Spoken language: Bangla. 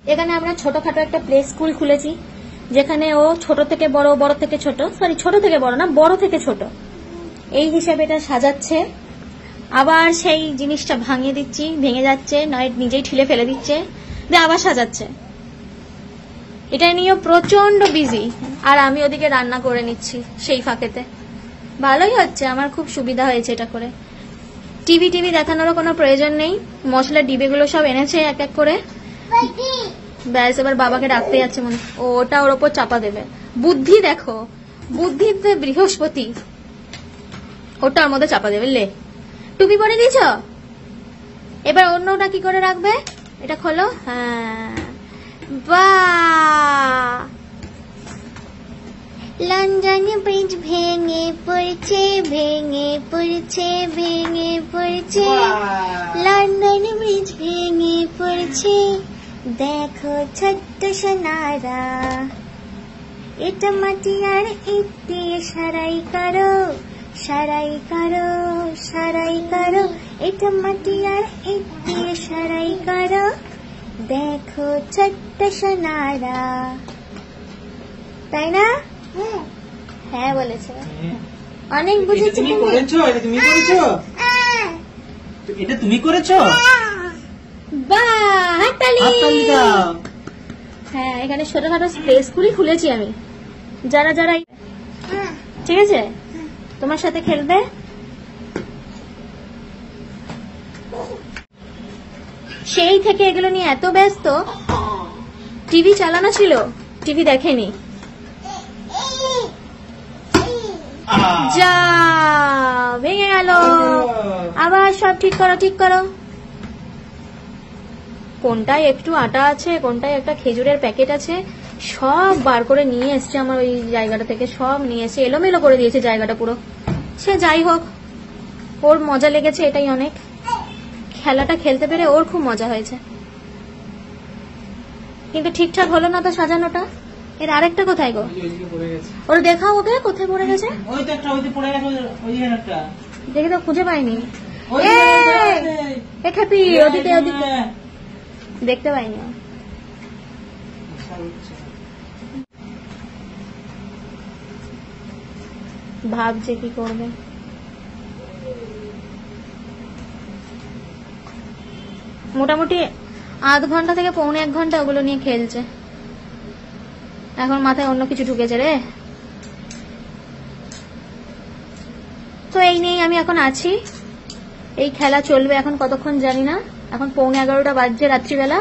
এখানে আমরা ছোটখাটো একটা প্লে স্কুল খুলেছি, যেখানে ও ছোট থেকে বড়, বড় থেকে ছোট, সরি ছোট থেকে বড় না, বড় থেকে ছোট, এই হিসাবে এটা সাজাচ্ছে। আবার সেই জিনিসটা ভাঙিয়ে দিচ্ছি, ভেঙে যাচ্ছে, নয় নিজেই ঠিলে ফেলে দিচ্ছে, দিয়ে আবার সাজাচ্ছে। এটা নিয়ে প্রচন্ড বিজি, আর আমি ওদিকে রান্না করে নিচ্ছি সেই ফাঁকেতে। ভালোই হচ্ছে, আমার খুব সুবিধা হয়েছে এটা করে। টিভি দেখানোরও কোনো প্রয়োজন নেই, মশলার ডিবেগুলো সব এনেছে এক এক করে। ব্যাস, এবার বাবাকে ডাকতে যাচ্ছে মনে, ওটা ওর ওপর চাপা দেবে। বুদ্ধি দেখো, বুদ্ধিতে বৃহস্পতি, ওটা ওর মধ্যে চাপা দেবে। লে, টুপি পরে দিয়েছ, এবার অন্যটা কি করে রাখবে, এটা খোলো। হ্যাঁ, বাহ, লন্ডন ব্রিজ ভেঙে পড়ছে, ভেঙে পড়ছে, ভেঙে পড়ছে, লন্ডন ব্রিজ ভেঙে পড়ছে, দেখো ছোট্ট সোনারা, এটা মাটি আর ইট দিয়ে সারাই করো, সারাই করো, সারাই করো, এটা মাটি আর ইট দিয়ে সারাই করো, দেখো ছোট্ট সোনারা। তাই না? হ্যাঁ বলেছে, অনেক বুঝেছি। তুমি করেছো, এটা তুমি করেছো, এটা তুমি করেছো। বাহ, হাততালি। হ্যাঁ, এখানে ছোটখাটো প্লে স্কুলই খুলেছি আমি, যারা যারা, ঠিক আছে, তোমার সাথে খেলবে। সেই থেকে এগুলো নিয়ে এত ব্যস্ত, টিভি চালানো ছিল, টিভি দেখেনি। যা, ভেঙে গেল। আবার সব ঠিক করো, ঠিক করো। কোনটায় একটু আটা আছে, কোনটায় একটা খেজুরের প্যাকেট আছে, সব বার করে নিয়ে এসছে আমার ওই জায়গাটা থেকে, সব নিয়ে এসে এলোমেলো করে দিয়েছে জায়গাটা পুরো। সে যাই হোক, ওর মজা লেগেছে, এটাই অনেক। খেলাটা খেলতে পেরে ওর খুব মজা হয়েছে, কিন্তু ঠিকঠাক হলো না তো সাজানোটা। এর আরেকটা কোথায় গো, ওর দেখাও, ওকে কোথায় পড়ে গেছে, দেখে তো খুঁজে পাইনি। ওদিকে ওদিকে দেখতে পাইনি। ভাবছে কি করবে। মোটামুটি আধ ঘন্টা থেকে পৌনে 1 ঘন্টা ওগুলো নিয়ে খেলছে। এখন মাথায় অন্য কিছু ঢুকেছে রে। তো এই নিয়েই আমি এখন আছি, এই খেলা চলবে এখন কতক্ষণ জানি না। এখন 11:15 বাজছে রাত্রিবেলা।